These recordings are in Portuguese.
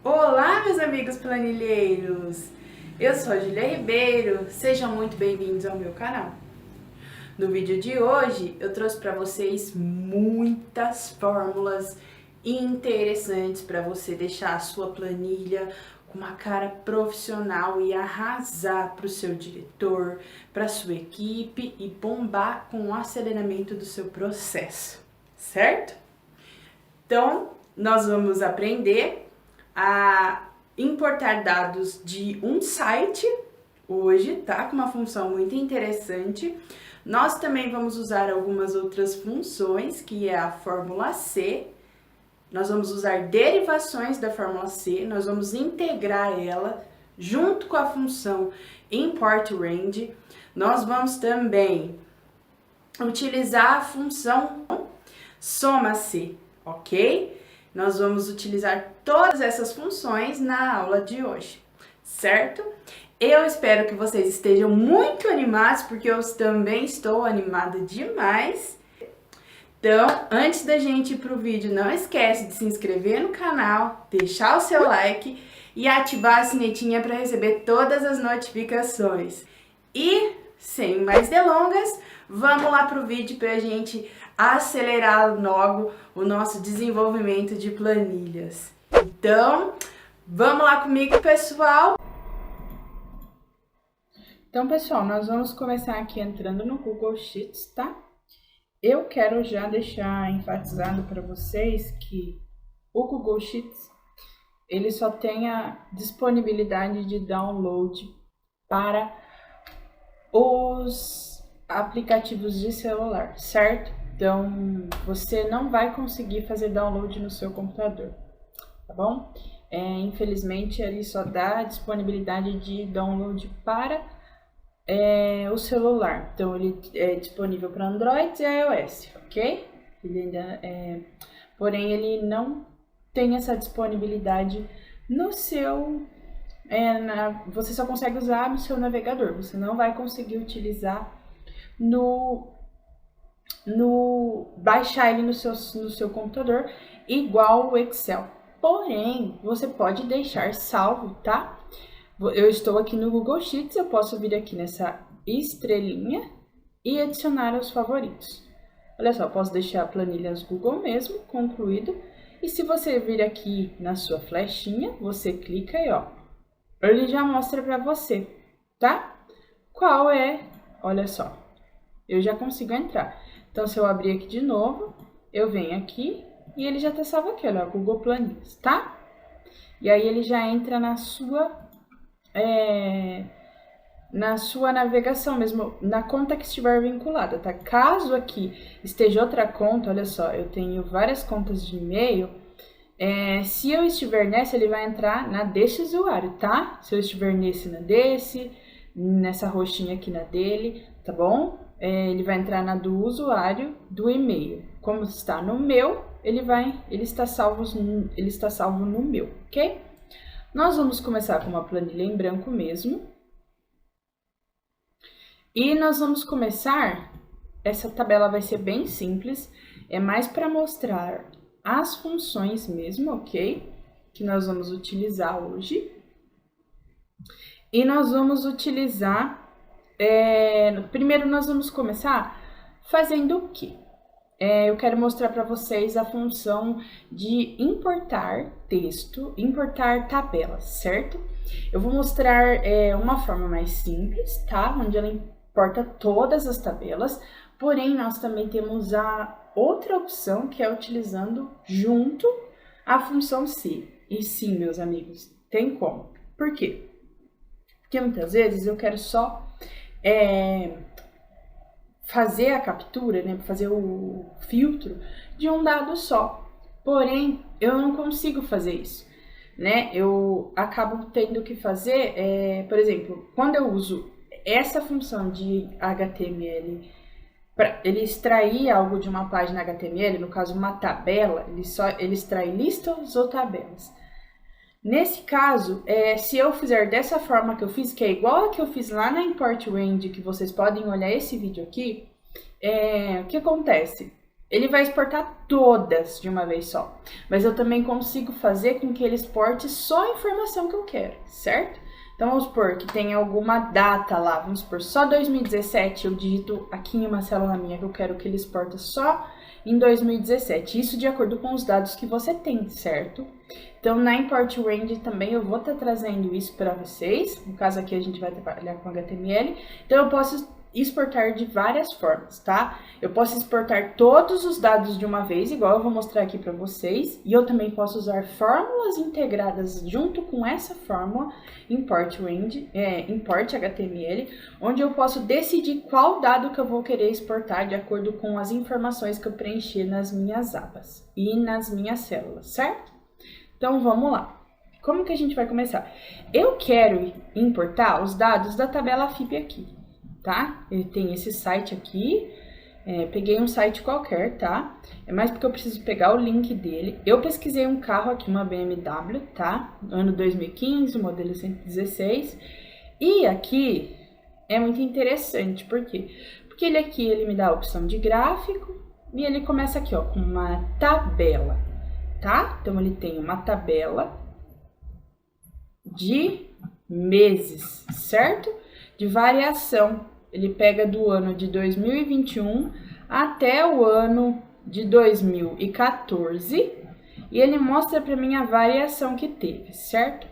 Olá, meus amigos planilheiros! Eu sou a Julia Ribeiro, sejam muito bem-vindos ao meu canal. No vídeo de hoje, eu trouxe para vocês muitas fórmulas interessantes para você deixar a sua planilha com uma cara profissional e arrasar para o seu diretor, para a sua equipe e bombar com o aceleramento do seu processo, certo? Então, nós vamos aprender a importar dados de um site hoje, tá? Com uma função muito interessante. Nós também vamos usar algumas outras funções, que é a fórmula C. Nós vamos usar derivações da fórmula C, nós vamos integrar ela junto com a função import range. Nós vamos também utilizar a função soma C, ok? Nós vamos utilizar todas essas funções na aula de hoje, certo? Eu espero que vocês estejam muito animados, porque eu também estou animada demais. Então, antes da gente ir pro vídeo, não esquece de se inscrever no canal, deixar o seu like e ativar a sinetinha para receber todas as notificações. E, sem mais delongas, vamos lá pro vídeo para a gente acelerar logo o nosso desenvolvimento de planilhas. Então, vamos lá comigo, pessoal! Então, pessoal, nós vamos começar aqui entrando no Google Sheets, tá? Eu quero já deixar enfatizado para vocês que o Google Sheets, ele só tem a disponibilidade de download para os aplicativos de celular, certo? Então, você não vai conseguir fazer download no seu computador, tá bom? Infelizmente, ele só dá disponibilidade de download para o celular. Então, ele é disponível para Android e iOS, ok? Ele ainda porém, ele não tem essa disponibilidade no seu... você só consegue usar no seu navegador, você não vai conseguir utilizar baixar ele no seu computador, igual o Excel. Porém, você pode deixar salvo, tá? Eu estou aqui no Google Sheets, eu posso vir aqui nessa estrelinha e adicionar aos favoritos. Olha só, eu posso deixar planilhas Google mesmo, concluído. E se você vir aqui na sua flechinha, você clica e ó, ele já mostra para você, tá? Qual é, olha só, eu já consigo entrar. Então, se eu abrir aqui de novo, eu venho aqui e ele já tá salvo aqui, olha, Google Planilhas, tá? E aí, ele já entra na sua navegação mesmo, na conta que estiver vinculada, tá? Caso aqui esteja outra conta, olha só, eu tenho várias contas de e-mail, se eu estiver nessa, ele vai entrar na desse usuário, tá? Se eu estiver nesse, na desse, nessa roxinha aqui na dele, tá bom? Ele vai entrar na do usuário do e-mail. Como está no meu, ele está salvo no meu, ok? Nós vamos começar com uma planilha em branco mesmo. E nós vamos começar, essa tabela vai ser bem simples, é mais para mostrar as funções mesmo, ok? Que nós vamos utilizar hoje. E nós vamos utilizar... primeiro nós vamos começar fazendo o quê? Eu quero mostrar para vocês a função de importar texto, importar tabelas, certo? Eu vou mostrar uma forma mais simples, tá? Onde ela importa todas as tabelas, porém nós também temos a outra opção que é utilizando junto a função C. E sim, meus amigos, tem como. Por quê? Porque muitas vezes eu quero só fazer a captura, né, fazer o filtro de um dado só. Porém, eu não consigo fazer isso, né? Eu acabo tendo que fazer, por exemplo, quando eu uso essa função de HTML, para ele extrair algo de uma página HTML, no caso uma tabela, ele extrai listas ou tabelas. Nesse caso, se eu fizer dessa forma que eu fiz, que é igual a que eu fiz lá na Import Range, que vocês podem olhar esse vídeo aqui, o que acontece? Ele vai exportar todas de uma vez só, mas eu também consigo fazer com que ele exporte só a informação que eu quero, certo? Então, vamos supor que tem alguma data lá, vamos supor, só 2017, eu digito aqui em uma célula minha que eu quero que ele exporta só em 2017, isso de acordo com os dados que você tem, certo? Então, na Import Range também eu vou estar trazendo isso para vocês, no caso aqui a gente vai trabalhar com HTML, então eu posso exportar de várias formas, tá? Eu posso exportar todos os dados de uma vez, igual eu vou mostrar aqui para vocês, e eu também posso usar fórmulas integradas junto com essa fórmula, import range, import HTML, onde eu posso decidir qual dado que eu vou querer exportar de acordo com as informações que eu preencher nas minhas abas e nas minhas células, certo? Então, vamos lá. Como que a gente vai começar? Eu quero importar os dados da tabela FIP aqui, tá? Ele tem esse site aqui, peguei um site qualquer, tá? É mais porque eu preciso pegar o link dele. Eu pesquisei um carro aqui, uma BMW, tá? Ano 2015, modelo 116. E aqui é muito interessante, por quê? Porque ele aqui, ele me dá a opção de gráfico e ele começa aqui, ó, com uma tabela, tá? Então, ele tem uma tabela de meses, certo? De variação. Ele pega do ano de 2021 até o ano de 2014 e ele mostra para mim a variação que teve, certo?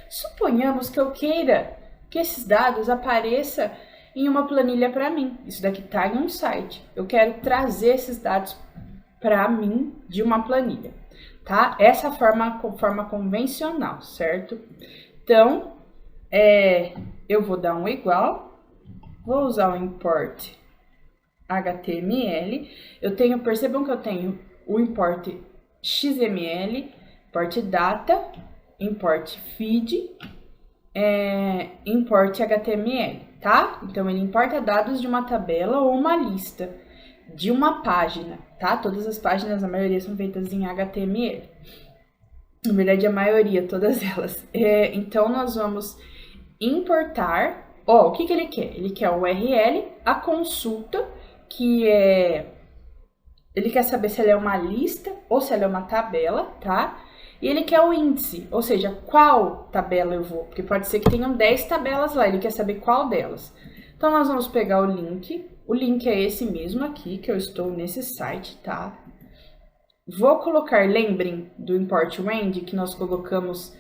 Suponhamos que eu queira que esses dados apareçam em uma planilha para mim. Isso daqui está em um site. Eu quero trazer esses dados para mim de uma planilha, tá? Essa forma convencional, certo? Então, eu vou dar um igual. Vou usar o import HTML. Percebam que eu tenho o import XML, import data, import feed, import HTML, tá? Então, ele importa dados de uma tabela ou uma lista de uma página, tá? Todas as páginas, a maioria são feitas em HTML. Na verdade, a maioria, todas elas. Então, nós vamos importar. O que ele quer? Ele quer o URL, a consulta, que ele quer saber se ela é uma lista ou se ela é uma tabela, tá? E ele quer o índice, ou seja, qual tabela eu vou, porque pode ser que tenham 10 tabelas lá, ele quer saber qual delas. Então, nós vamos pegar o link é esse mesmo aqui, que eu estou nesse site, tá? Vou colocar, lembrem do import range, que nós colocamos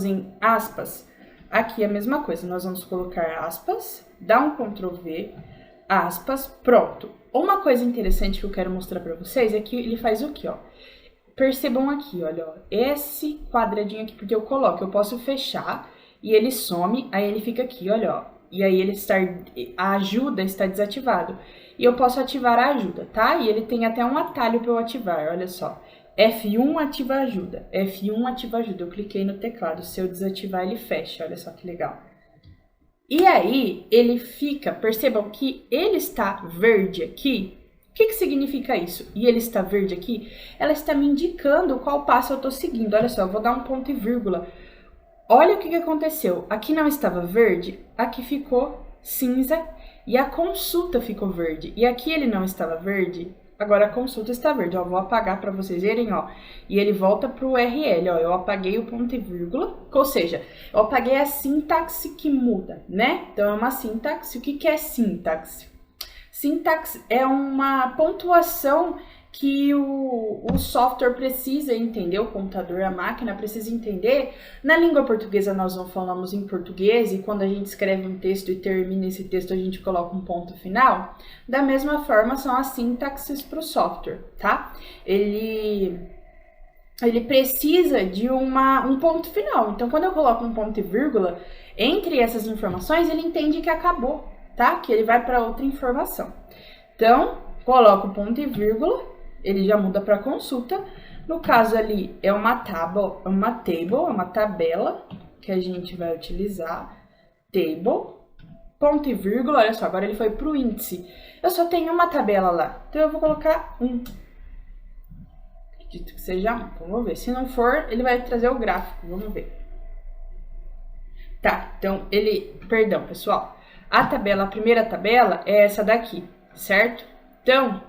em aspas. Aqui é a mesma coisa, nós vamos colocar aspas, dar um Ctrl V, aspas, pronto. Uma coisa interessante que eu quero mostrar para vocês é que ele faz o quê, ó? Percebam aqui, olha, ó, esse quadradinho aqui, porque eu posso fechar e ele some, aí ele fica aqui, olha, ó, e aí a ajuda está desativado. E eu posso ativar a ajuda, tá? E ele tem até um atalho para eu ativar, olha só. F1 ativa ajuda, F1 ativa ajuda, eu cliquei no teclado, se eu desativar ele fecha, olha só que legal. E aí ele fica, percebam que ele está verde aqui, o que significa isso? E ele está verde aqui, ela está me indicando qual passo eu estou seguindo, olha só, eu vou dar um ponto e vírgula. Olha o que aconteceu, aqui não estava verde, aqui ficou cinza e a consulta ficou verde, e aqui ele não estava verde. Agora a consulta está verde, ó, vou apagar para vocês verem, ó, e ele volta para o URL, ó, eu apaguei o ponto e vírgula, ou seja, eu apaguei a sintaxe que muda, né? Então é uma sintaxe. O que é sintaxe? Sintaxe é uma pontuação que o software precisa entender, o computador, a máquina precisa entender. Na língua portuguesa nós não falamos em português e quando a gente escreve um texto e termina esse texto a gente coloca um ponto final. Da mesma forma são as sintaxes para o software, tá? Ele precisa de um ponto final. Então quando eu coloco um ponto e vírgula entre essas informações, ele entende que acabou, tá? Que ele vai para outra informação. Então, coloco o ponto e vírgula, ele já muda para consulta. No caso ali é uma tabela que a gente vai utilizar. Table, ponto e vírgula, olha só, agora ele foi para o índice. Eu só tenho uma tabela lá, então eu vou colocar 1. Acredito que seja 1, vamos ver. Se não for, ele vai trazer o gráfico, vamos ver. Tá, então perdão, pessoal. A primeira tabela é essa daqui, certo? Então,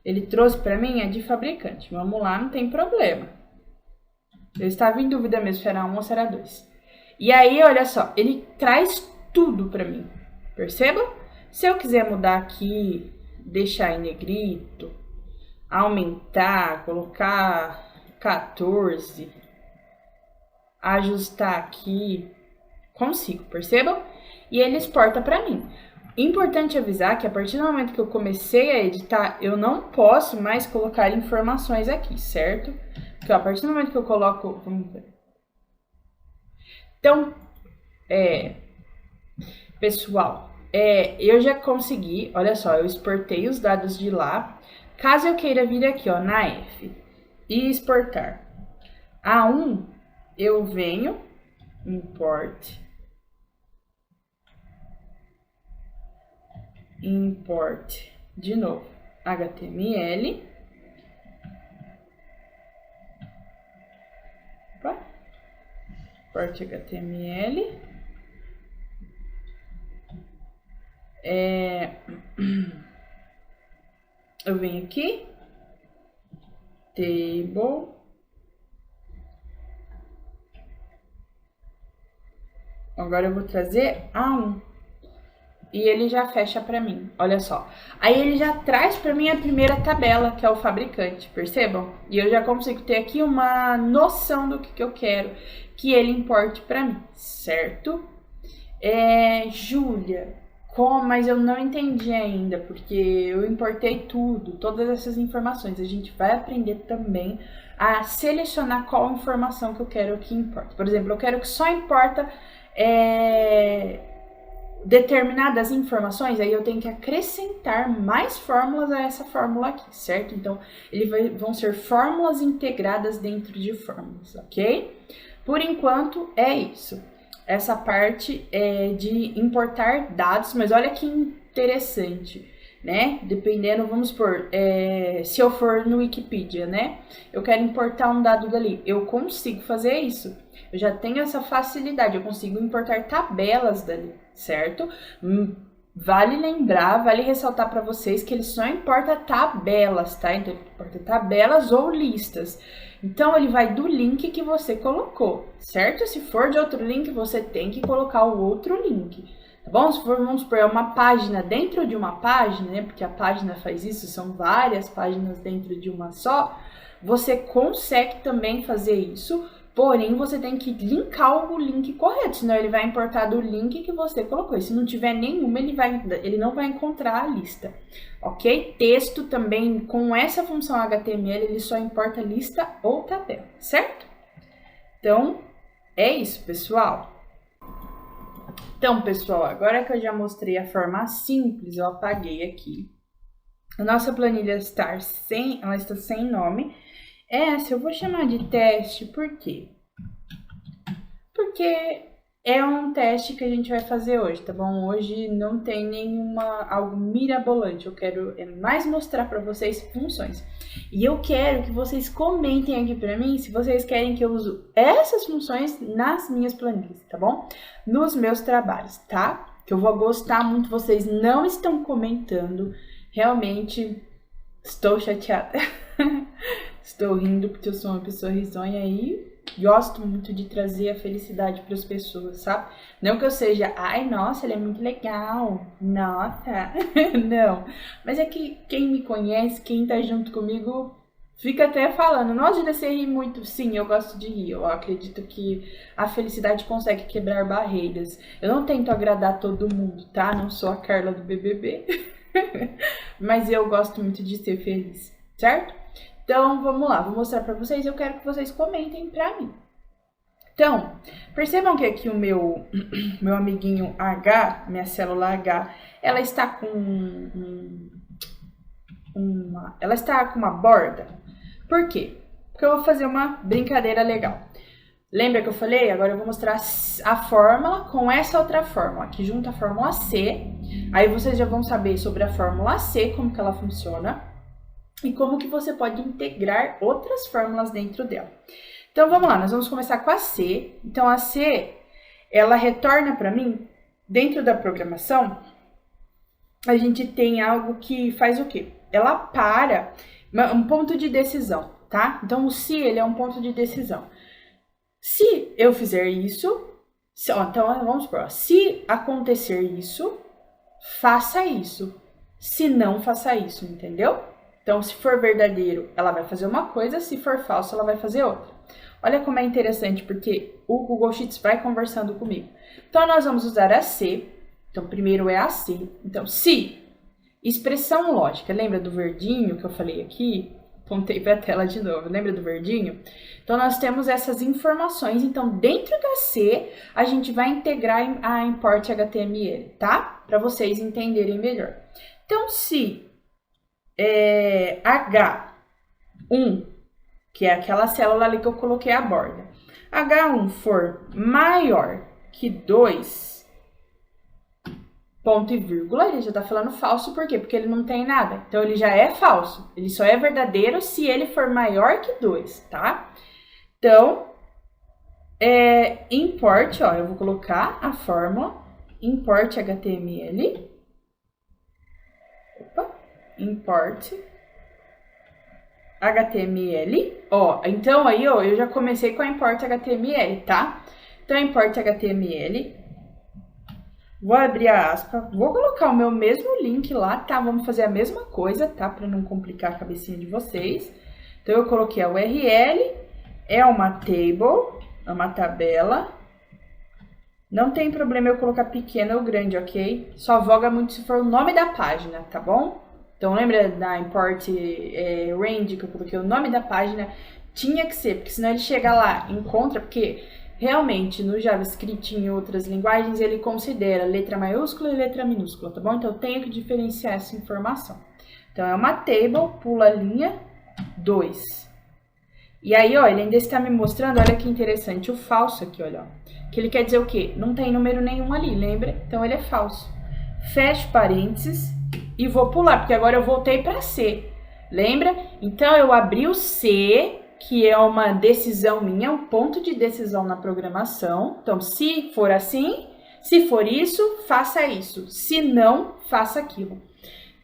ele trouxe para mim a de fabricante. Vamos lá, não tem problema. Eu estava em dúvida mesmo se era 1 ou se era 2. E aí, olha só, ele traz tudo para mim. Percebam? Se eu quiser mudar aqui, deixar em negrito, aumentar, colocar 14, ajustar aqui, consigo, percebam? E ele exporta para mim. Importante avisar que a partir do momento que eu comecei a editar, eu não posso mais colocar informações aqui, certo? Porque a partir do momento que eu coloco... Vamos ver. Então, pessoal, eu já consegui, olha só, eu exportei os dados de lá. Caso eu queira vir aqui, ó, na F e exportar A1, eu venho, import de novo, HTML, import HTML, eu venho aqui, table, agora eu vou trazer A1. E ele já fecha para mim, olha só. Aí ele já traz para mim a primeira tabela, que é o fabricante, percebam? E eu já consigo ter aqui uma noção do que eu quero que ele importe para mim, certo? Júlia, mas eu não entendi ainda, porque eu importei tudo, todas essas informações. A gente vai aprender também a selecionar qual informação que eu quero que importe. Por exemplo, eu quero que só importa... determinadas informações, aí eu tenho que acrescentar mais fórmulas a essa fórmula aqui, certo? Então, vão ser fórmulas integradas dentro de fórmulas, ok? Por enquanto, é isso. Essa parte é de importar dados, mas olha que interessante, né? Dependendo, vamos supor, se eu for no Wikipedia, né? Eu quero importar um dado dali, eu consigo fazer isso. Eu já tenho essa facilidade, eu consigo importar tabelas dali, certo? Vale lembrar, vale ressaltar para vocês que ele só importa tabelas, tá? Então, ele importa tabelas ou listas. Então, ele vai do link que você colocou, certo? Se for de outro link, você tem que colocar o outro link, tá bom? Se for, vamos supor, uma página dentro de uma página, né? Porque a página faz isso, são várias páginas dentro de uma só. Você consegue também fazer isso, porém, você tem que linkar o link correto, senão ele vai importar do link que você colocou. E se não tiver nenhuma, ele não vai encontrar a lista, ok? Texto também, com essa função HTML, ele só importa lista ou tabela, certo? Então, é isso, pessoal. Então, pessoal, agora que eu já mostrei a forma simples, eu apaguei aqui. A nossa planilha está sem nome. Essa eu vou chamar de teste, por quê? Porque é um teste que a gente vai fazer hoje, tá bom? Hoje não tem algo mirabolante, eu quero mais mostrar para vocês funções. E eu quero que vocês comentem aqui para mim se vocês querem que eu use essas funções nas minhas planilhas, tá bom? Nos meus trabalhos, tá? Que eu vou gostar muito, vocês não estão comentando, realmente estou chateada. Estou rindo porque eu sou uma pessoa risonha e gosto muito de trazer a felicidade para as pessoas, sabe? Não que eu seja, ai, nossa, ele é muito legal, nossa, não. Mas é que quem me conhece, quem tá junto comigo, fica até falando, nossa, você ri muito. Sim, eu gosto de rir, eu acredito que a felicidade consegue quebrar barreiras. Eu não tento agradar todo mundo, tá? Não sou a Carla do BBB, mas eu gosto muito de ser feliz, certo? Então, vamos lá, vou mostrar para vocês, eu quero que vocês comentem para mim. Então, percebam que aqui o meu amiguinho H, minha célula H, ela está com uma borda. Por quê? Porque eu vou fazer uma brincadeira legal. Lembra que eu falei? Agora eu vou mostrar a fórmula com essa outra fórmula, que junta a fórmula C. Aí vocês já vão saber sobre a fórmula C, como que ela funciona. E como que você pode integrar outras fórmulas dentro dela. Então, vamos lá, nós vamos começar com a C. Então, a C, ela retorna para mim dentro da programação, a gente tem algo que faz o quê? Ela para, um ponto de decisão, tá? Então, o se, ele é um ponto de decisão. Se eu fizer isso, então vamos supor, se acontecer isso, faça isso. Se não, faça isso, entendeu? Então, se for verdadeiro, ela vai fazer uma coisa, se for falso, ela vai fazer outra. Olha como é interessante, porque o Google Sheets vai conversando comigo. Então, nós vamos usar a se. Então, primeiro é a se. Então, se, expressão lógica. Lembra do verdinho que eu falei aqui? Pontei para a tela de novo. Lembra do verdinho? Então, nós temos essas informações. Então, dentro da se, a gente vai integrar a import HTML, tá? Para vocês entenderem melhor. Então, se H1, que é aquela célula ali que eu coloquei a borda, H1 for maior que 2, ponto e vírgula, ele já tá falando falso, por quê? Porque ele não tem nada. Então, ele já é falso. Ele só é verdadeiro se ele for maior que 2, tá? Então, import, ó, eu vou colocar a fórmula, import HTML, import HTML, ó, então aí, ó, eu já comecei com a import HTML, tá? Então, import HTML, vou abrir a aspa, vou colocar o meu mesmo link lá, tá? Vamos fazer a mesma coisa, tá? Para não complicar a cabecinha de vocês. Então, eu coloquei a URL, é uma table, é uma tabela. Não tem problema eu colocar pequeno ou grande, ok? Só voga muito se for o nome da página, tá bom? Então, lembra da import range que eu coloquei o nome da página? Tinha que ser, porque senão ele chega lá, encontra, porque realmente no JavaScript e em outras linguagens ele considera letra maiúscula e letra minúscula, tá bom? Então, eu tenho que diferenciar essa informação. Então, é uma table, pula a linha 2. E aí, ó, ele ainda está me mostrando, olha que interessante, o falso aqui, olha, ó. Que ele quer dizer o quê? Não tem número nenhum ali, lembra? Então, ele é falso. Feche parênteses e vou pular, porque agora eu voltei para C. Lembra? Então, eu abri o C, que é uma decisão minha, um ponto de decisão na programação. Então, se for assim, se for isso, faça isso. Se não, faça aquilo.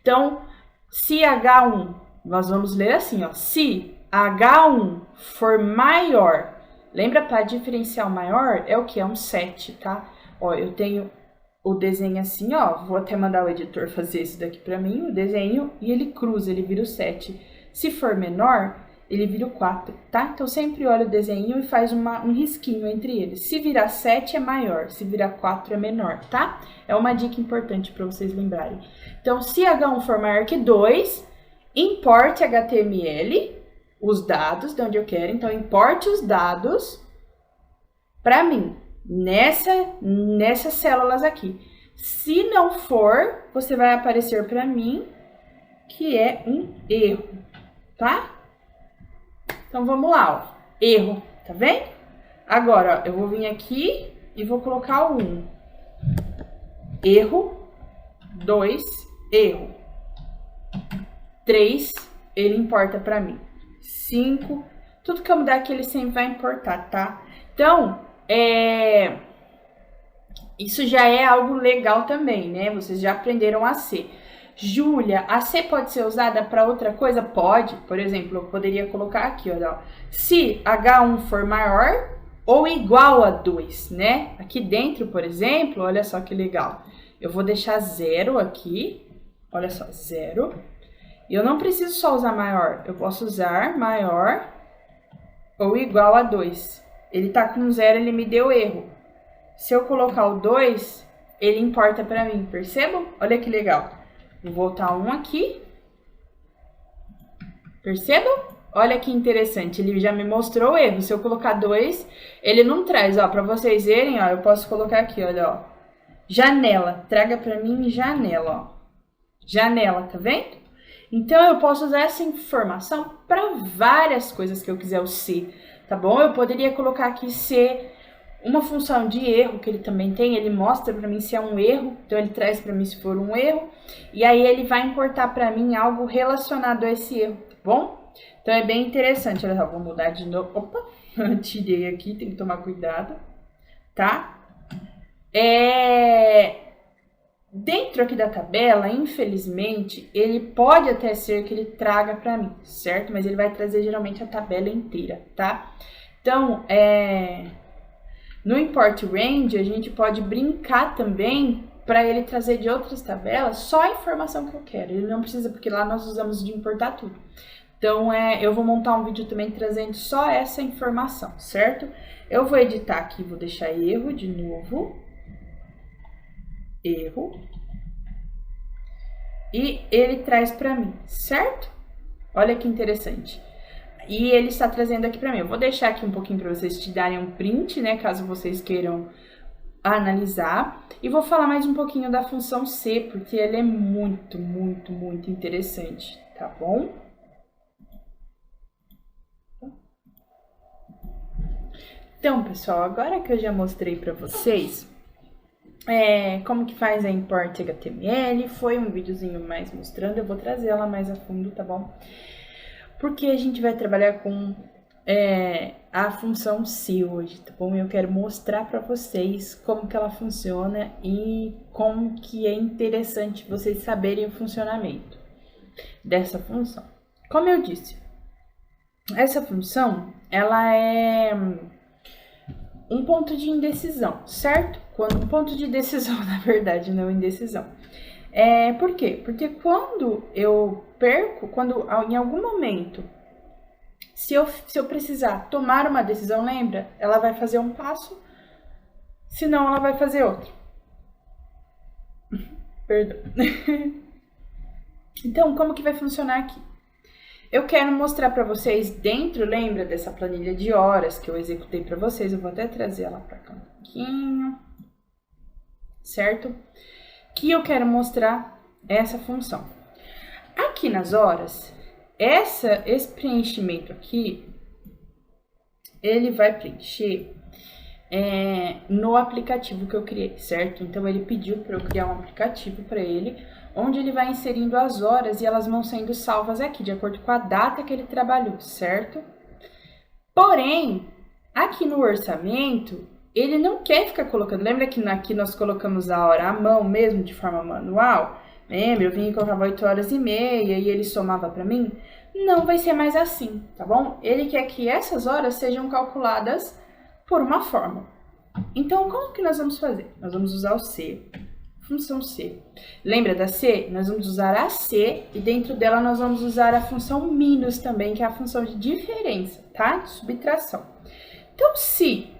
Então, se H1, nós vamos ler assim, ó. Se H1 for maior, lembra, para diferencial maior é o que? É um 7, tá? Ó, eu tenho o desenho assim, ó, vou até mandar o editor fazer esse daqui para mim, o desenho, e ele cruza, ele vira o 7. Se for menor, ele vira o 4, tá? Então, sempre olha o desenho e faz um risquinho entre eles. Se virar 7 é maior, se virar 4 é menor, tá? É uma dica importante para vocês lembrarem. Então, se H1 for maior que 2, importe HTML, os dados de onde eu quero. Então, importe os dados para mim, nessas células aqui. Se não for, você vai aparecer para mim que é um erro, tá? Então, vamos lá, ó. Erro, tá vendo? Agora, ó, eu vou vir aqui e vou colocar o 1. Erro. 2, erro. 3, ele importa para mim. 5, tudo que eu mudar aqui, ele sempre vai importar, tá? Então, isso já é algo legal também, né? Vocês já aprenderam a C. Júlia, a C pode ser usada para outra coisa? Pode. Por exemplo, eu poderia colocar aqui, olha, ó. Se H1 for maior ou igual a 2, né? Aqui dentro, por exemplo, olha só que legal. Eu vou deixar 0 aqui. Olha só, 0. E eu não preciso só usar maior. Eu posso usar maior ou igual a 2. Ele tá com 0, ele me deu erro. Se eu colocar o 2, ele importa para mim, percebam? Olha que legal. Vou voltar um aqui. Percebam? Olha que interessante, ele já me mostrou o erro. Se eu colocar 2, ele não traz, ó, para vocês verem, ó, eu posso colocar aqui, olha, ó. Janela, traga para mim janela, ó. Janela, tá vendo? Então, eu posso usar essa informação para várias coisas que eu quiser o C, tá bom? Eu poderia colocar aqui C, uma função de erro que ele também tem, ele mostra para mim se é um erro, então ele traz para mim se for um erro, e aí ele vai importar para mim algo relacionado a esse erro, tá bom? Então, é bem interessante. Olha só, vou mudar de novo. Opa, tirei aqui, tem que tomar cuidado, tá? Dentro aqui da tabela, infelizmente, ele pode até ser que ele traga para mim, certo? Mas ele vai trazer geralmente a tabela inteira, tá? Então, no import range, a gente pode brincar também para ele trazer de outras tabelas só a informação que eu quero. Ele não precisa, porque lá nós usamos de importar tudo. Então, eu vou montar um vídeo também trazendo só essa informação, certo? Eu vou editar aqui, vou deixar erro de novo. Erro. E ele traz para mim, certo? Olha que interessante. E ele está trazendo aqui para mim. Eu vou deixar aqui um pouquinho para vocês te darem um print, né? Caso vocês queiram analisar. E vou falar mais um pouquinho da função C, porque ela é muito, muito, muito interessante, tá bom? Então, pessoal, agora que eu já mostrei para vocês como que faz a import HTML, foi um videozinho mais mostrando, eu vou trazer ela mais a fundo, tá bom? Porque a gente vai trabalhar com a função C hoje, tá bom? Eu quero mostrar para vocês como que ela funciona e como que é interessante vocês saberem o funcionamento dessa função. Como eu disse, essa função, ela é um ponto de indecisão, certo? Um ponto de decisão, na verdade, não indecisão. Por quê? Porque quando eu perco, em algum momento, se eu precisar tomar uma decisão, lembra? Ela vai fazer um passo, senão ela vai fazer outro. Perdão. Então, como que vai funcionar aqui? Eu quero mostrar para vocês dentro, lembra dessa planilha de horas que eu executei para vocês? Eu vou até trazer ela para cá um pouquinho, certo? Que eu quero mostrar essa função. Aqui nas horas, esse preenchimento aqui, ele vai preencher no aplicativo que eu criei, certo? Então, ele pediu para eu criar um aplicativo para ele, onde ele vai inserindo as horas e elas vão sendo salvas aqui, de acordo com a data que ele trabalhou, certo? Porém, aqui no orçamento, ele não quer ficar colocando... Lembra que aqui nós colocamos a hora à mão mesmo, de forma manual? Lembra? Eu vinha e colocava 8h30 e ele somava para mim? Não vai ser mais assim, tá bom? Ele quer que essas horas sejam calculadas por uma forma. Então, como que nós vamos fazer? Nós vamos usar o C, função C. Lembra da C? Nós vamos usar a C e dentro dela nós vamos usar a função minus também, que é a função de diferença, tá? De subtração. Então, se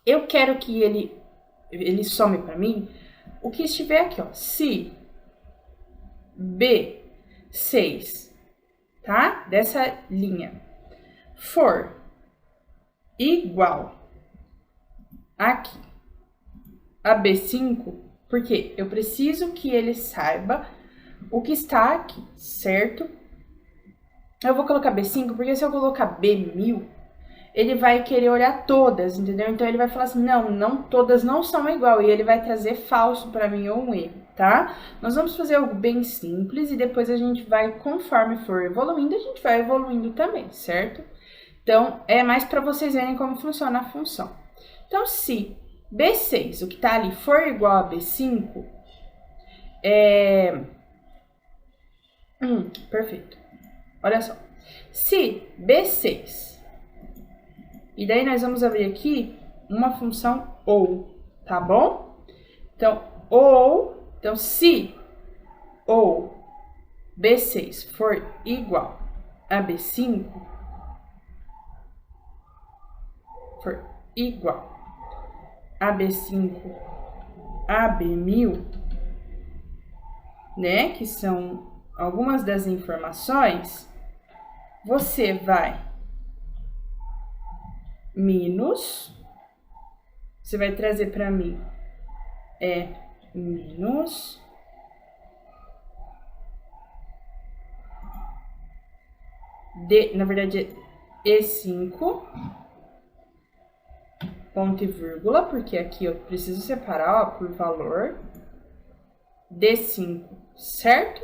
eu quero que ele some para mim o que estiver aqui, ó. Se B6, tá? Dessa linha for igual aqui a B5, porque eu preciso que ele saiba o que está aqui, certo? Eu vou colocar B5, porque se eu colocar B1000, ele vai querer olhar todas, entendeu? Então, ele vai falar assim, não, todas não são igual, e ele vai trazer falso para mim ou um erro, tá? Nós vamos fazer algo bem simples, e depois a gente vai, conforme for evoluindo, a gente vai evoluindo também, certo? Então, é mais para vocês verem como funciona a função. Então, se B6, o que tá ali, for igual a B5, perfeito. Olha só. Se B6... E daí nós vamos abrir aqui uma função ou, tá bom? Então, se ou B6 for igual a B5, for igual a B5 a B1000, né? Que são algumas das informações, você vai minus, você vai trazer para mim minus na verdade E5 ponto e vírgula, porque aqui eu preciso separar, ó, por valor D5, certo?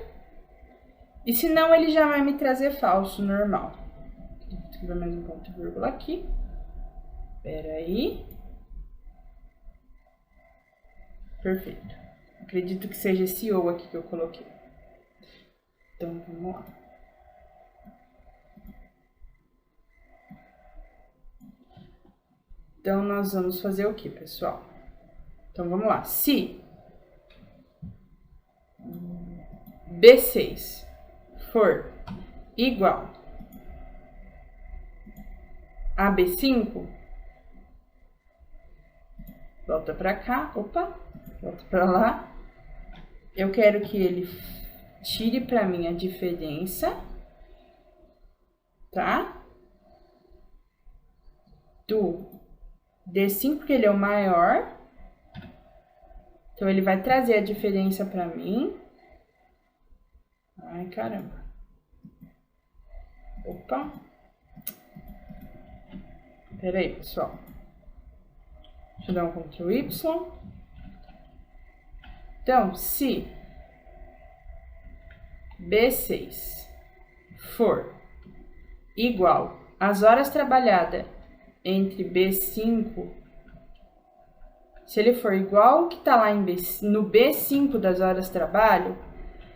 E senão ele já vai me trazer falso normal. Vou escrever mais um ponto e vírgula aqui. Espera aí. Perfeito. Acredito que seja esse ou aqui que eu coloquei. Então, vamos lá. Então, nós vamos fazer o que, pessoal? Então, vamos lá. Se B6 for igual a B5, volta pra cá, opa, volta pra lá. Eu quero que ele tire pra mim a diferença, tá? Do D5, porque ele é o maior. Então, ele vai trazer a diferença pra mim. Ai, caramba. Opa. Pera aí, pessoal. Deixa eu dar um Ctrl Y. Então, se B6 for igual às horas trabalhadas entre B5, se ele for igual ao que está lá no B5 das horas de trabalho,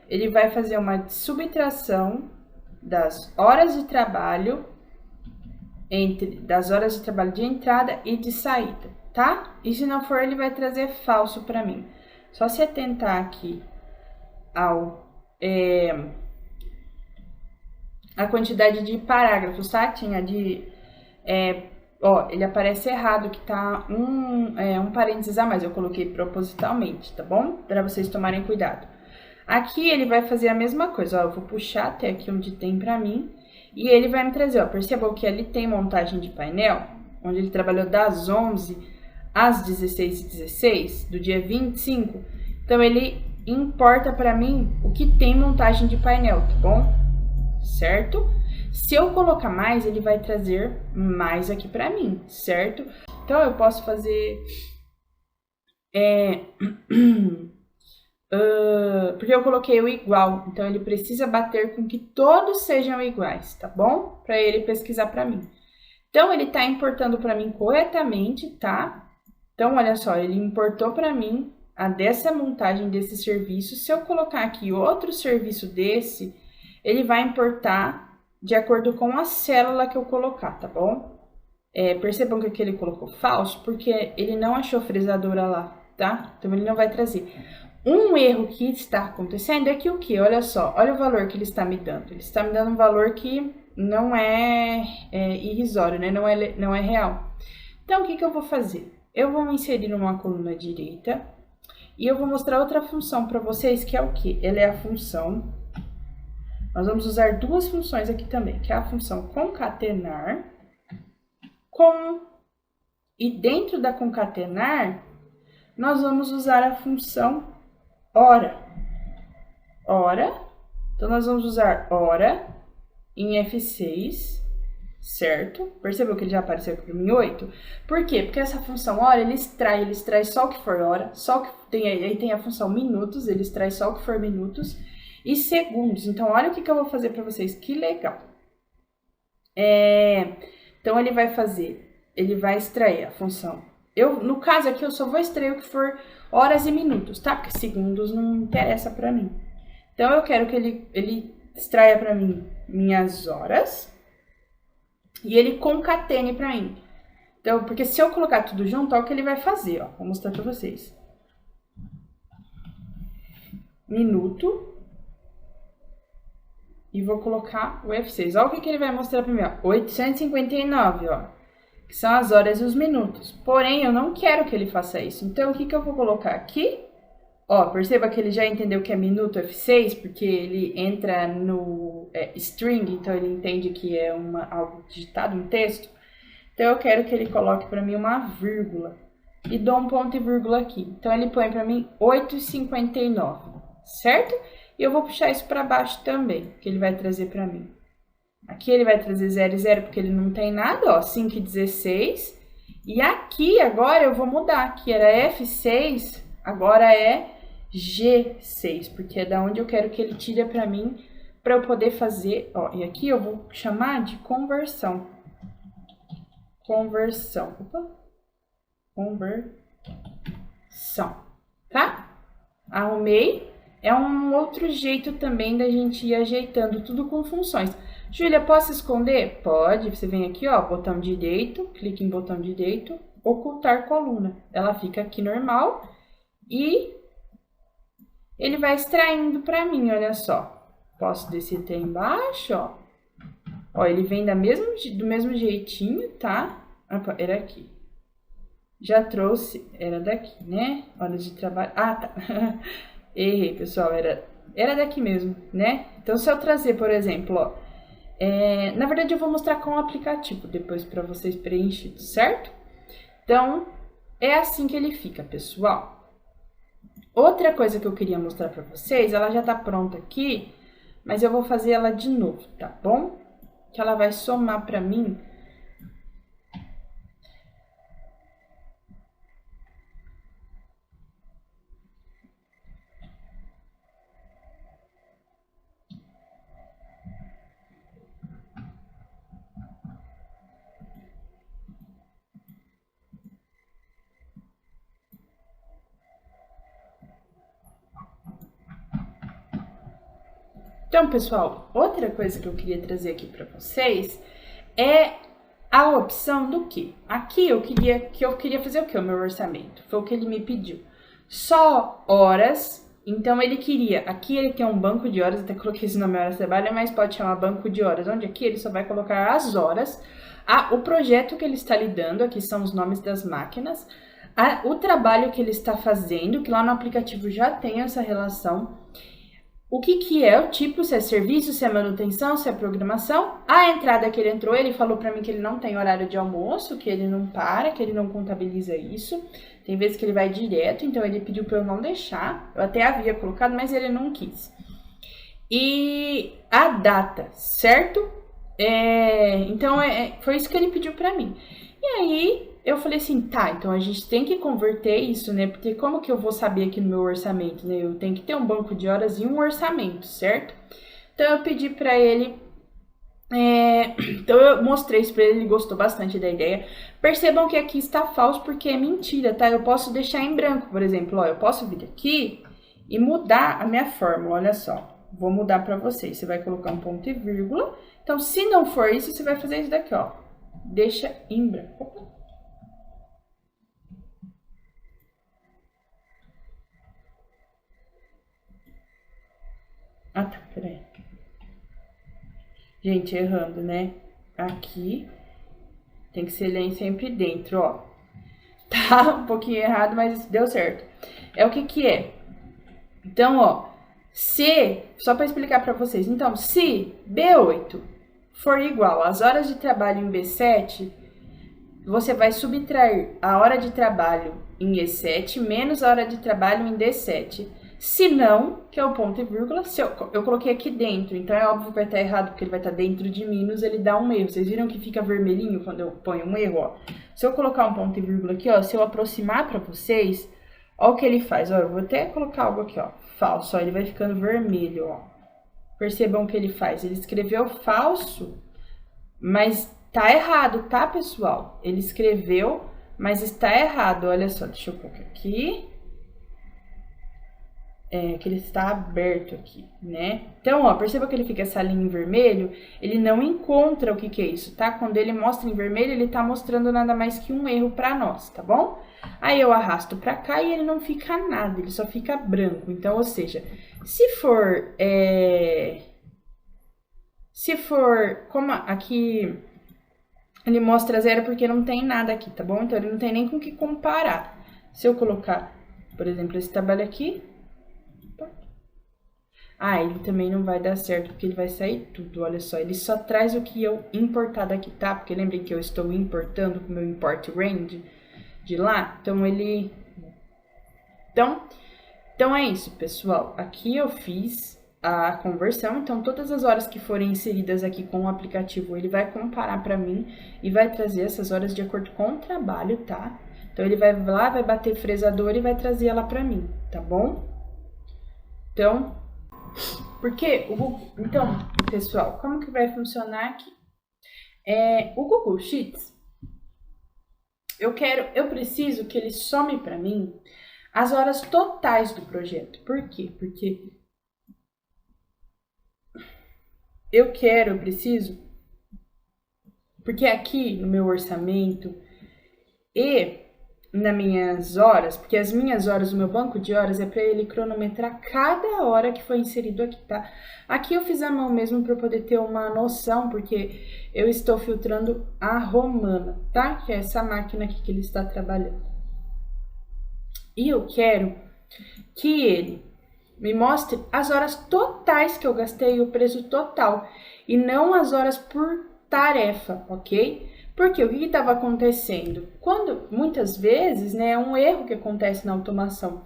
ele vai fazer uma subtração das horas de trabalho das horas de trabalho de entrada e de saída, tá? E se não for, ele vai trazer falso para mim. Só se atentar aqui a quantidade de parágrafos, tá? Tinha de... ele aparece errado, que tá um parênteses a mais. Eu coloquei propositalmente, tá bom? Para vocês tomarem cuidado. Aqui ele vai fazer a mesma coisa, ó. Eu vou puxar até aqui onde tem para mim. E ele vai me trazer, ó. Percebam que ali tem montagem de painel, onde ele trabalhou das 11 às 16h16, do dia 25. Então, ele importa para mim o que tem montagem de painel, tá bom? Certo? Se eu colocar mais, ele vai trazer mais aqui para mim, certo? Então, eu posso fazer... porque eu coloquei o igual, então ele precisa bater com que todos sejam iguais, tá bom? Para ele pesquisar para mim. Então, ele tá importando para mim corretamente, tá? Então, olha só, ele importou para mim dessa montagem desse serviço. Se eu colocar aqui outro serviço desse, ele vai importar de acordo com a célula que eu colocar, tá bom? Percebam que aqui ele colocou falso, porque ele não achou frisadora lá, tá? Então, ele não vai trazer. Um erro que está acontecendo é que o que? Olha só, olha o valor que ele está me dando. Ele está me dando um valor que não é irrisório, né? Não é real. Então, o que eu vou fazer? Eu vou me inserir numa coluna direita e eu vou mostrar outra função para vocês, que é o que? Ela é a função... Nós vamos usar duas funções aqui também, que é a função concatenar e dentro da concatenar, nós vamos usar a função hora. Então, nós vamos usar hora em F6, certo? Percebeu que ele já apareceu aqui para mim 8? Por quê? Porque essa função hora, ele extrai só o que for hora, só que aí tem a função minutos, ele extrai só o que for minutos, e segundos. Então, olha o que eu vou fazer para vocês, que legal. Então, ele vai extrair a função. No caso aqui, eu só vou extrair o que for horas e minutos, tá? Porque segundos não interessa para mim. Então, eu quero que ele extraia para mim minhas horas e ele concatene para mim. Então, porque se eu colocar tudo junto, olha o que ele vai fazer, ó. Vou mostrar para vocês. Minuto. E vou colocar o F6. Olha o que ele vai mostrar para mim, ó. 859, ó. Que são as horas e os minutos. Porém, eu não quero que ele faça isso. Então, o que eu vou colocar aqui? Ó, perceba que ele já entendeu que é minuto F6, porque ele entra no string, então ele entende que é algo digitado, um texto. Então, eu quero que ele coloque para mim uma vírgula. E dou um ponto e vírgula aqui. Então, ele põe para mim 8,59, certo? E eu vou puxar isso para baixo também, que ele vai trazer para mim. Aqui ele vai trazer 0 e 0, porque ele não tem nada, ó, 5 e 16. E aqui, agora, eu vou mudar. Aqui era F6, agora é G6, porque é da onde eu quero que ele tire para mim, para eu poder fazer, ó. E aqui eu vou chamar de conversão. Conversão. tá? Arrumei. É um outro jeito também da gente ir ajeitando tudo com funções. Júlia, posso esconder? Pode. Você vem aqui, ó, botão direito, clique em botão direito, ocultar coluna. Ela fica aqui normal e ele vai extraindo para mim, olha só. Posso descer até embaixo, ó. Ó, ele vem do mesmo jeitinho, tá? Opa, era aqui. Já trouxe, era daqui, né? Horas de trabalho. Ah, tá. Errei, pessoal, era daqui mesmo, né? Então, se eu trazer, por exemplo, ó, na verdade eu vou mostrar com o aplicativo depois para vocês preencherem, certo? Então, é assim que ele fica, pessoal. Outra coisa que eu queria mostrar para vocês, ela já tá pronta aqui, mas eu vou fazer ela de novo, tá bom? Que ela vai somar para mim. Então, pessoal, outra coisa que eu queria trazer aqui para vocês é a opção do quê? Aqui eu queria fazer o quê? O meu orçamento. Foi o que ele me pediu. Só horas. Então, ele queria... Aqui ele tem um banco de horas. Até coloquei esse nome horas de trabalho, mas pode chamar banco de horas. Onde aqui ele só vai colocar as horas. O projeto que ele está lidando. Aqui são os nomes das máquinas. O trabalho que ele está fazendo. Que lá no aplicativo já tem essa relação. O que é o tipo, se é serviço, se é manutenção, se é programação. A entrada que ele entrou, ele falou para mim que ele não tem horário de almoço, que ele não para, que ele não contabiliza isso. Tem vezes que ele vai direto, então ele pediu para eu não deixar. Eu até havia colocado, mas ele não quis. E a data, certo? Então, foi isso que ele pediu para mim. E aí, eu falei assim, tá, então a gente tem que converter isso, né? Porque como que eu vou saber aqui no meu orçamento, né? Eu tenho que ter um banco de horas e um orçamento, certo? Então, eu pedi pra ele... Então, eu mostrei isso pra ele, ele gostou bastante da ideia. Percebam que aqui está falso porque é mentira, tá? Eu posso deixar em branco, por exemplo, ó. Eu posso vir aqui e mudar a minha fórmula, olha só. Vou mudar pra vocês. Você vai colocar um ponto e vírgula. Então, se não for isso, você vai fazer isso daqui, ó. Deixa em branco. Ah, tá, peraí. Gente, errando, né? Aqui tem que ser ler sempre dentro, ó. Tá um pouquinho errado, mas deu certo. É o que é. Então, ó, só para explicar para vocês. Então, se B8 for igual às horas de trabalho em B7, você vai subtrair a hora de trabalho em E7 menos a hora de trabalho em D7. Se não, que é o ponto e vírgula, se eu coloquei aqui dentro, então é óbvio que vai estar errado, porque ele vai estar dentro de menos, ele dá um erro. Vocês viram que fica vermelhinho quando eu ponho um erro, ó. Se eu colocar um ponto e vírgula aqui, ó, se eu aproximar para vocês, ó o que ele faz, ó, eu vou até colocar algo aqui, ó, falso, ó, ele vai ficando vermelho, ó. Percebam o que ele faz, ele escreveu falso, mas tá errado, tá, pessoal? Ele escreveu, mas está errado, olha só, deixa eu colocar aqui. Que ele está aberto aqui, né? Então, ó, perceba que ele fica essa linha em vermelho, ele não encontra o que é isso, tá? Quando ele mostra em vermelho, ele tá mostrando nada mais que um erro para nós, tá bom? Aí eu arrasto para cá e ele não fica nada, ele só fica branco. Então, ou seja, se for, como aqui ele mostra zero porque não tem nada aqui, tá bom? Então, ele não tem nem com o que comparar. Se eu colocar, por exemplo, esse trabalho aqui, ele também não vai dar certo, porque ele vai sair tudo, olha só. Ele só traz o que eu importar daqui, tá? Porque lembrem que eu estou importando com o meu import range de lá. Então, ele... Então, é isso, pessoal. Aqui eu fiz a conversão. Então, todas as horas que forem inseridas aqui com o aplicativo, ele vai comparar para mim e vai trazer essas horas de acordo com o trabalho, tá? Então, ele vai lá, vai bater fresador e vai trazer ela para mim, tá bom? Então... Então, pessoal, como que vai funcionar aqui? O Google Sheets, eu preciso que ele some para mim as horas totais do projeto. Por quê? Porque eu preciso, porque aqui no meu orçamento e nas minhas horas, porque as minhas horas, o meu banco de horas é para ele cronometrar cada hora que foi inserido aqui, tá? Aqui eu fiz a mão mesmo para poder ter uma noção, porque eu estou filtrando a Romana, tá? Que é essa máquina aqui que ele está trabalhando. E eu quero que ele me mostre as horas totais que eu gastei, o preço total, e não as horas por tarefa, ok? Porque o que estava acontecendo? Quando, muitas vezes, né, é um erro que acontece na automação,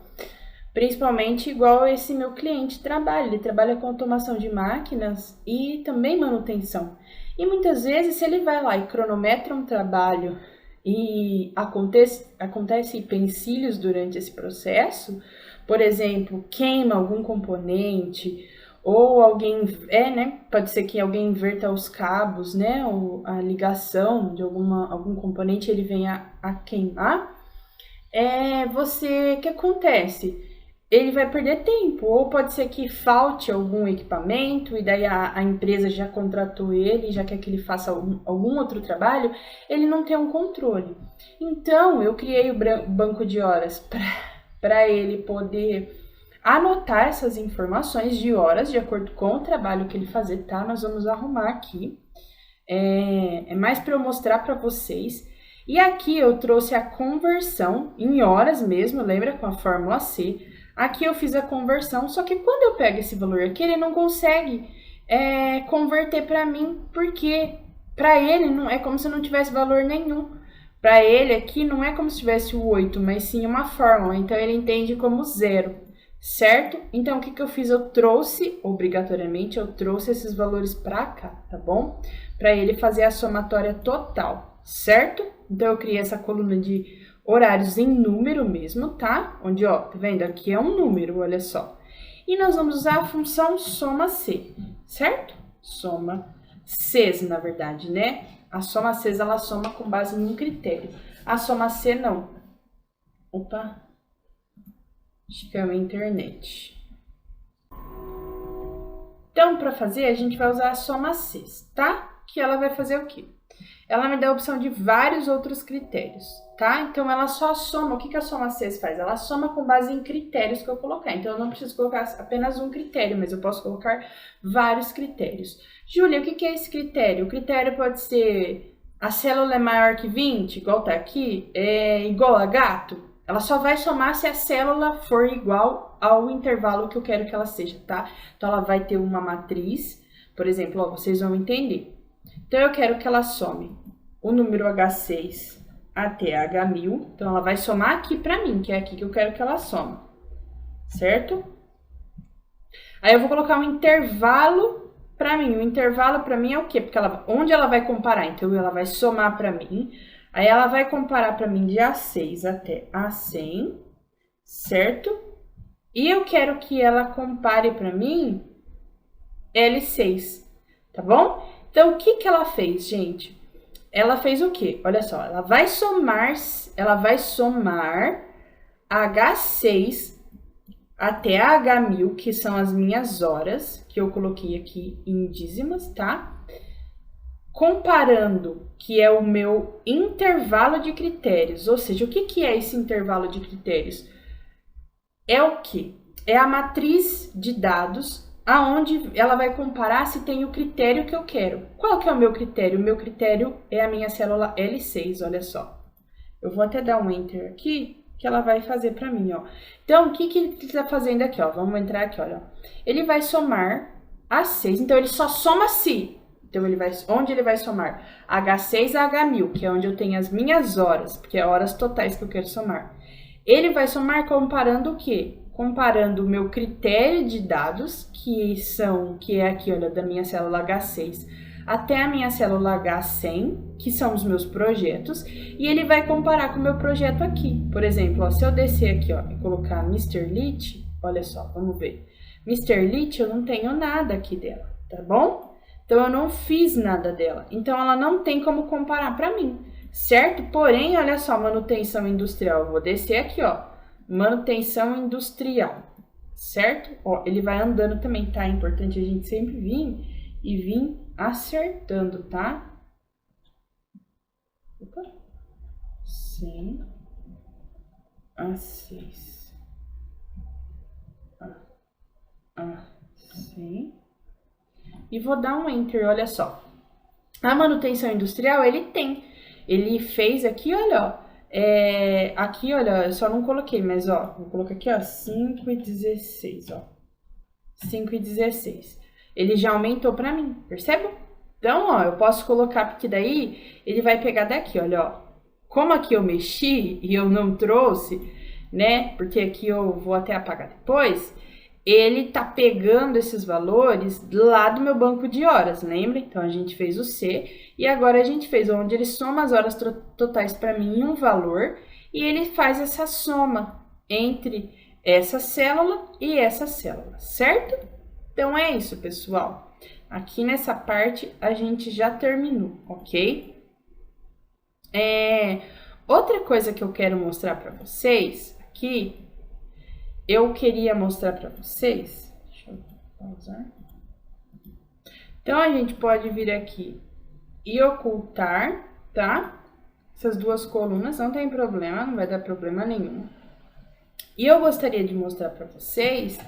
principalmente igual esse meu cliente trabalha, ele trabalha com automação de máquinas e também manutenção. E muitas vezes, se ele vai lá e cronometra um trabalho e acontece empecilhos durante esse processo, por exemplo, queima algum componente, ou alguém, né? Pode ser que alguém inverta os cabos, né? Ou a ligação de algum componente ele venha a queimar. O que acontece? Ele vai perder tempo, ou pode ser que falte algum equipamento, e daí a empresa já contratou ele, já quer que ele faça algum outro trabalho, ele não tem um controle. Então, eu criei o banco de horas para ele poder anotar essas informações de horas de acordo com o trabalho que ele fazer, tá? Nós vamos arrumar aqui. É mais para eu mostrar para vocês. E aqui eu trouxe a conversão em horas mesmo, lembra? Com a fórmula C. Aqui eu fiz a conversão, só que quando eu pego esse valor aqui, ele não consegue converter para mim, porque para ele não é como se não tivesse valor nenhum. Para ele aqui não é como se tivesse o 8, mas sim uma fórmula, então ele entende como 0. Certo? Então, o que eu fiz? Obrigatoriamente, eu trouxe esses valores para cá, tá bom? Para ele fazer a somatória total, certo? Então, eu criei essa coluna de horários em número mesmo, tá? Onde, ó, tá vendo? Aqui é um número, olha só. E nós vamos usar a função soma C, certo? Soma Cs, na verdade, né? A soma Cs, ela soma com base em um critério. A soma C, não. Opa! Acho que é a internet. Então, para fazer, a gente vai usar a soma C, tá? Que ela vai fazer o quê? Ela me dá a opção de vários outros critérios, tá? Então, ela só soma. O que a soma C faz? Ela soma com base em critérios que eu colocar. Então, eu não preciso colocar apenas um critério, mas eu posso colocar vários critérios. Júlia, o que é esse critério? O critério pode ser a célula é maior que 20, igual tá aqui, é igual a gato. Ela só vai somar se a célula for igual ao intervalo que eu quero que ela seja, tá? Então, ela vai ter uma matriz, por exemplo, ó, vocês vão entender. Então, eu quero que ela some o número H6 até H1000. Então, ela vai somar aqui pra mim, que é aqui que eu quero que ela some, certo? Aí, eu vou colocar um intervalo pra mim. O intervalo pra mim é o quê? Porque onde ela vai comparar? Então, ela vai somar pra mim. Aí, ela vai comparar para mim de A6 até A100, certo? E eu quero que ela compare para mim L6, tá bom? Então, o que ela fez, gente? Ela fez o quê? Olha só, ela vai somar H6 até H1000, que são as minhas horas, que eu coloquei aqui em dízimas, tá? Comparando, que é o meu intervalo de critérios. Ou seja, o que é esse intervalo de critérios? É o quê? É a matriz de dados, aonde ela vai comparar se tem o critério que eu quero. Qual que é o meu critério? O meu critério é a minha célula L6, olha só. Eu vou até dar um Enter aqui, que ela vai fazer para mim, ó. Então, o que ele está fazendo aqui, ó? Vamos entrar aqui, olha. Ele vai somar A6, então ele só soma se. Então, onde ele vai somar? H6 a H1000, que é onde eu tenho as minhas horas, porque é horas totais que eu quero somar. Ele vai somar comparando o quê? Comparando o meu critério de dados, que é aqui, olha, da minha célula H6 até a minha célula H100, que são os meus projetos, e ele vai comparar com o meu projeto aqui. Por exemplo, ó, se eu descer aqui, ó, e colocar Mr. Lit, olha só, vamos ver. Mr. Lit, eu não tenho nada aqui dela, tá bom? Então, eu não fiz nada dela. Então, ela não tem como comparar para mim, certo? Porém, olha só, manutenção industrial. Eu vou descer aqui, ó. manutenção industrial, certo? Ó, ele vai andando também, tá? É importante a gente sempre vir acertando, tá? Opa. 100 a 6. Assim. E vou dar um enter, olha só. A manutenção industrial, ele fez aqui, olha, ó. Aqui, olha, eu só não coloquei, mas, ó, vou colocar aqui, ó, 5 e 16, ó. 5 e 16. Ele já aumentou pra mim, percebe? Então, ó, eu posso colocar, porque daí ele vai pegar daqui, olha, ó. Como aqui eu mexi e eu não trouxe, né, porque aqui eu vou até apagar depois, ele tá pegando esses valores lá do meu banco de horas, lembra? Então, a gente fez o C e agora a gente fez onde ele soma as horas totais para mim em um valor e ele faz essa soma entre essa célula e essa célula, certo? Então, é isso, pessoal. Aqui nessa parte a gente já terminou, ok? Outra coisa que eu quero mostrar para vocês aqui, eu queria mostrar para vocês, deixa eu pausar. Então, a gente pode vir aqui e ocultar, tá? Essas duas colunas, não tem problema, não vai dar problema nenhum. E eu gostaria de mostrar para vocês,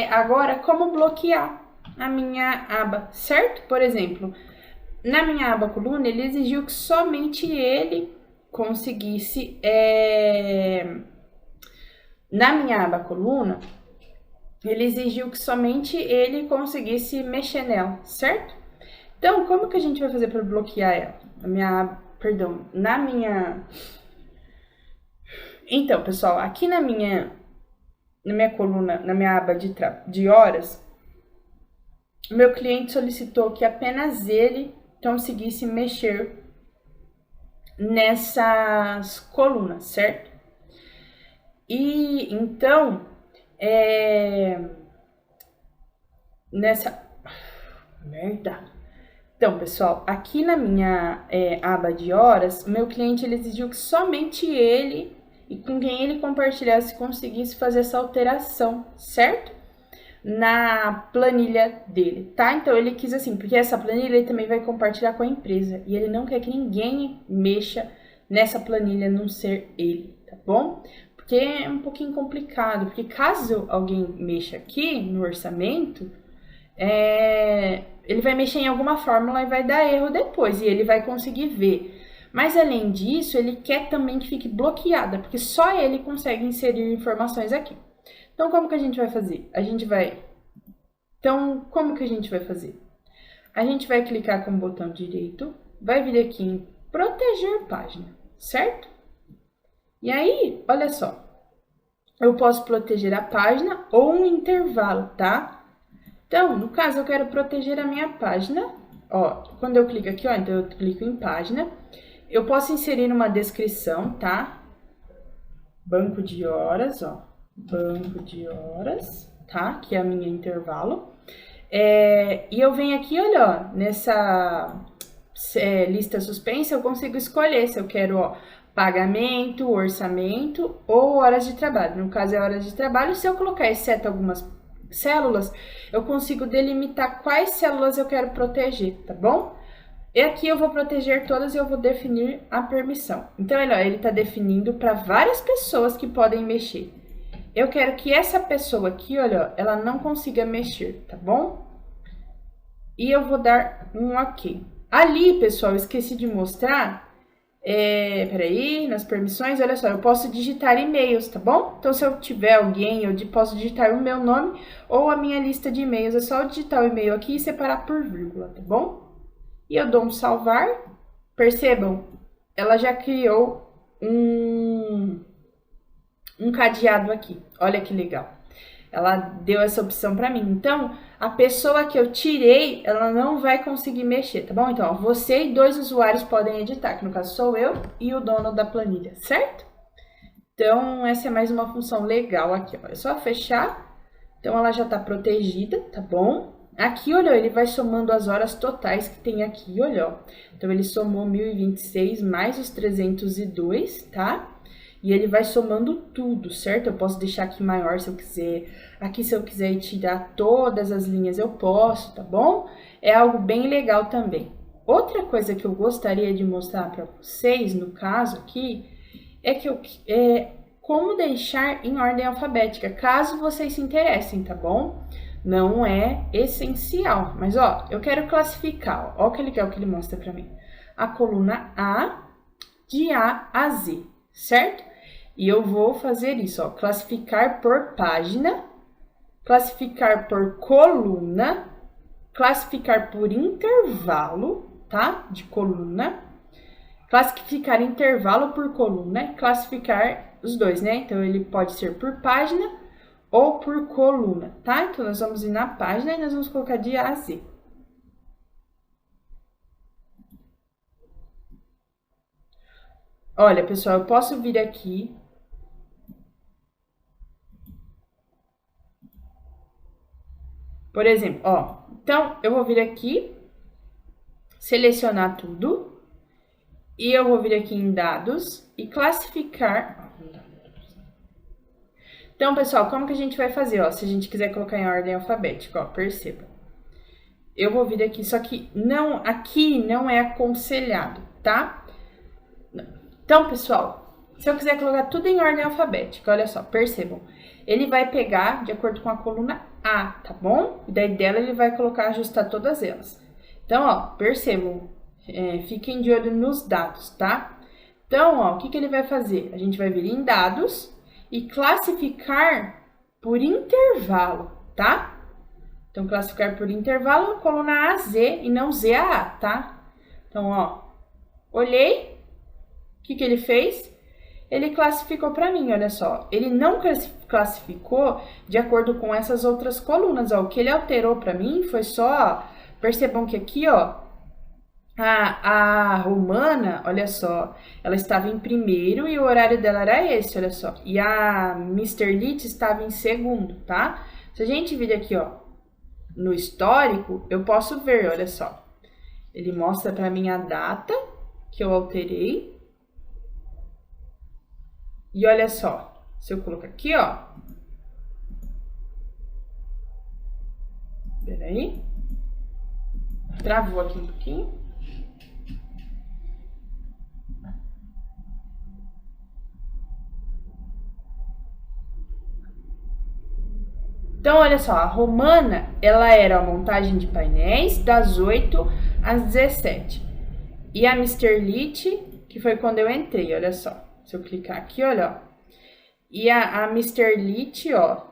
agora, como bloquear a minha aba, certo? Por exemplo, na minha aba coluna, ele exigiu que somente ele conseguisse... Na minha aba coluna, ele exigiu que somente ele conseguisse mexer nela, certo? Então, como que a gente vai fazer para bloquear ela? Então, pessoal, aqui na minha coluna, na minha aba de horas, o meu cliente solicitou que apenas ele conseguisse mexer nessas colunas, certo? E então, Então, pessoal, aqui na minha aba de horas, o meu cliente ele exigiu que somente ele e com quem ele compartilhasse conseguisse fazer essa alteração, certo? Na planilha dele, tá? Então, ele quis assim, porque essa planilha ele também vai compartilhar com a empresa e ele não quer que ninguém mexa nessa planilha, a não ser ele, tá bom? Porque é um pouquinho complicado, porque caso alguém mexa aqui no orçamento, ele vai mexer em alguma fórmula e vai dar erro depois, e ele vai conseguir ver. Mas além disso, ele quer também que fique bloqueada, porque só ele consegue inserir informações aqui. Então, como que a gente vai fazer? Como que a gente vai fazer? A gente vai clicar com o botão direito, vai vir aqui em proteger página, certo? E aí, olha só, eu posso proteger a página ou um intervalo, tá? Então, no caso, eu quero proteger a minha página, ó, quando eu clico aqui, ó, então eu clico em página, eu posso inserir uma descrição, tá? Banco de horas, ó, banco de horas, tá? Que é a minha intervalo. E eu venho aqui, olha, ó, nessa lista suspensa, eu consigo escolher se eu quero, ó, pagamento, orçamento ou horas de trabalho. No caso, é horas de trabalho. Se eu colocar exceto algumas células, eu consigo delimitar quais células eu quero proteger, tá bom? E aqui eu vou proteger todas e eu vou definir a permissão. Então, ele está definindo para várias pessoas que podem mexer. Eu quero que essa pessoa aqui, olha, ela não consiga mexer, tá bom? E eu vou dar um OK. Ali, pessoal, eu esqueci de mostrar. Peraí, nas permissões, olha só, eu posso digitar e-mails, tá bom? Então, se eu tiver alguém, eu posso digitar o meu nome ou a minha lista de e-mails. É só eu digitar o e-mail aqui e separar por vírgula, tá bom? E eu dou um salvar. Percebam, ela já criou um cadeado aqui. Olha que legal. Ela deu essa opção para mim. Então, a pessoa que eu tirei, ela não vai conseguir mexer, tá bom? Então, ó, você e 2 usuários podem editar, que no caso sou eu e o dono da planilha, certo? Então, essa é mais uma função legal aqui, ó. É só fechar. Então, ela já tá protegida, tá bom? Aqui, olha, ele vai somando as horas totais que tem aqui, olha, ó. Então, ele somou 1026 mais os 302, tá? E ele vai somando tudo, certo? Eu posso deixar aqui maior se eu quiser. Aqui, se eu quiser tirar todas as linhas, eu posso, tá bom? É algo bem legal também. Outra coisa que eu gostaria de mostrar para vocês, no caso aqui, é como deixar em ordem alfabética, caso vocês se interessem, tá bom? Não é essencial, mas ó, eu quero classificar, ó que legal que ele mostra para mim. A coluna A, de A a Z, certo? E eu vou fazer isso, ó, classificar por página, classificar por coluna, classificar por intervalo, tá? De coluna, classificar intervalo por coluna, classificar os dois, né? Então, ele pode ser por página ou por coluna, tá? Então, nós vamos ir na página e nós vamos colocar de A a Z. Olha, pessoal, eu posso vir aqui. Por exemplo, ó. Então, eu vou vir aqui, selecionar tudo. E eu vou vir aqui em dados e classificar. Então, pessoal, como que a gente vai fazer, ó? Se a gente quiser colocar em ordem alfabética, ó, perceba. Eu vou vir aqui, só que aqui não é aconselhado, tá? Então, pessoal, se eu quiser colocar tudo em ordem alfabética, olha só, percebam. Ele vai pegar de acordo com a coluna A, tá bom? E daí dela ele vai colocar, ajustar todas elas. Então, ó, percebam, fiquem de olho nos dados, tá? Então, ó, o que ele vai fazer? A gente vai vir em dados e classificar por intervalo, tá? Então, classificar por intervalo, coluna A a Z e não Z a A, tá? Então, ó, olhei. O que ele fez? Ele classificou para mim, olha só. Ele não classificou de acordo com essas outras colunas, ó. O que ele alterou para mim foi só, percebam que aqui, ó, a romana, olha só, ela estava em primeiro e o horário dela era esse, olha só. E a Mr. Lit estava em segundo, tá? Se a gente vir aqui, ó, no histórico, eu posso ver, olha só. Ele mostra para mim a data que eu alterei. E olha só, se eu colocar aqui, ó. Peraí. Travou aqui um pouquinho. Então, olha só, a romana, ela era a montagem de painéis das 8 às 17. E a Mr. Lit, que foi quando eu entrei, olha só. Se eu clicar aqui, olha, ó. E a Mr. Lit, ó.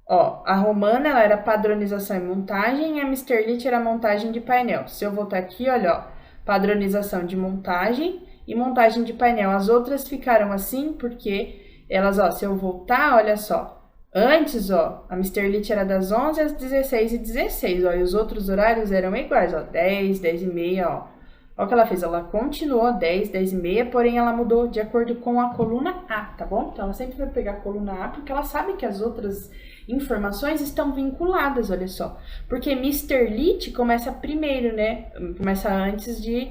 Ó, a romana, ela era padronização e montagem, e a Mr. Lit era montagem de painel. Se eu voltar aqui, olha, ó. Padronização de montagem e montagem de painel. As outras ficaram assim porque elas, ó, se eu voltar, olha só. Antes, ó, a Mr. Lit era das 11 às 16 e 16, ó. E os outros horários eram iguais, ó. 10, 10 e meia, ó. Olha o que ela fez, ela continuou 10, 10 e meia, porém ela mudou de acordo com a coluna A, tá bom? Então, ela sempre vai pegar a coluna A, porque ela sabe que as outras informações estão vinculadas, olha só. Porque Mr. Lit começa primeiro, né? Começa antes de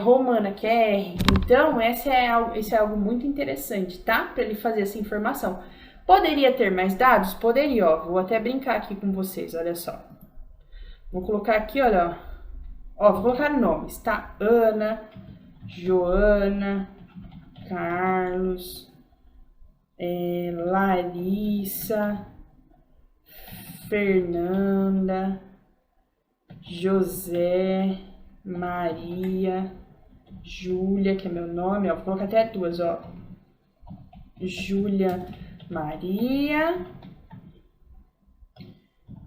romana, que é R. Então, esse é algo muito interessante, tá? Para ele fazer essa informação. Poderia ter mais dados? Poderia, ó. Vou até brincar aqui com vocês, olha só. Vou colocar aqui, olha, ó. Ó, vou colocar nomes, tá? Ana, Joana, Carlos, Larissa, Fernanda, José, Maria, Júlia, que é meu nome, ó. Vou colocar até duas, ó. Júlia, Maria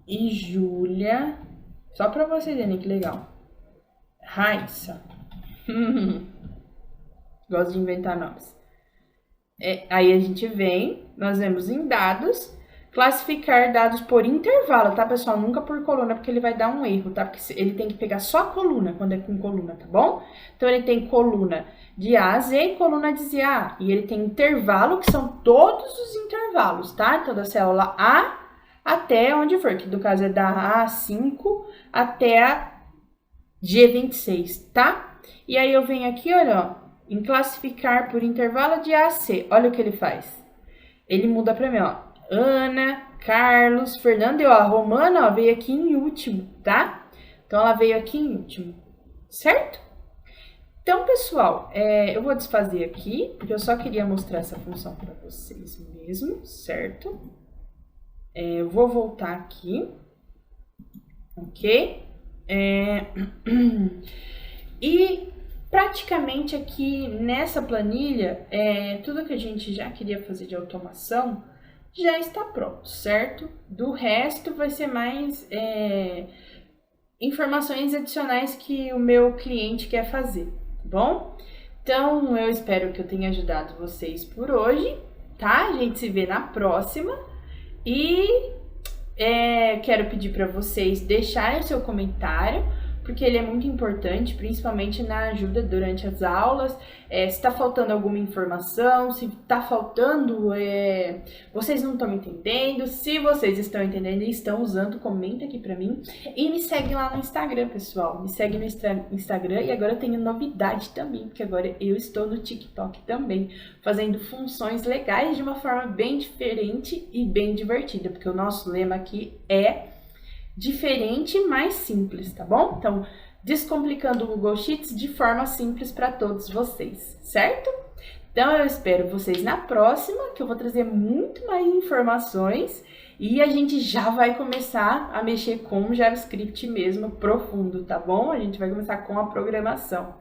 e Júlia. Só pra vocês verem que legal. Raissa. Gosto de inventar nomes. Aí a gente vem, nós vemos em dados, classificar dados por intervalo, tá, pessoal? Nunca por coluna, porque ele vai dar um erro, tá? Porque ele tem que pegar só a coluna, quando é com coluna, tá bom? Então, ele tem coluna de A a Z e coluna de Z a A. E ele tem intervalo, que são todos os intervalos, tá? Então, da célula A até onde for, que no caso é da A5 até a G26, tá? E aí eu venho aqui, olha, ó, em classificar por intervalo de A a C, olha o que ele faz. Ele muda para mim, ó. Ana, Carlos, Fernando e ó, a Romana, ó, veio aqui em último, tá? Então, ela veio aqui em último, certo? Então, pessoal, eu vou desfazer aqui, porque eu só queria mostrar essa função para vocês mesmo, certo? Eu vou voltar aqui, ok? E praticamente aqui nessa planilha, tudo que a gente já queria fazer de automação já está pronto, certo? Do resto vai ser mais informações adicionais que o meu cliente quer fazer, tá bom? Então, eu espero que eu tenha ajudado vocês por hoje, tá? A gente se vê na próxima e quero pedir para vocês deixarem seu comentário, porque ele é muito importante, principalmente na ajuda durante as aulas. Se está faltando alguma informação, se está faltando, vocês não estão entendendo, se vocês estão entendendo e estão usando, comenta aqui para mim. E me segue lá no Instagram, pessoal. Me segue no Instagram e agora eu tenho novidade também, porque agora eu estou no TikTok também, fazendo funções legais de uma forma bem diferente e bem divertida, porque o nosso lema aqui é diferente, mais simples, tá bom? Então, descomplicando o Google Sheets de forma simples para todos vocês, certo? Então, eu espero vocês na próxima, que eu vou trazer muito mais informações e a gente já vai começar a mexer com JavaScript mesmo profundo, tá bom? A gente vai começar com a programação.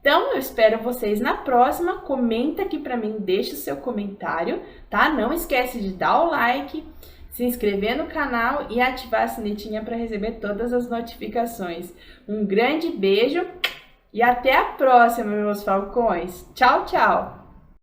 Então, eu espero vocês na próxima. Comenta aqui para mim, deixa o seu comentário, tá? Não esquece de dar o like, se inscrever no canal e ativar a sinetinha para receber todas as notificações. Um grande beijo e até a próxima, meus falcões. Tchau, tchau!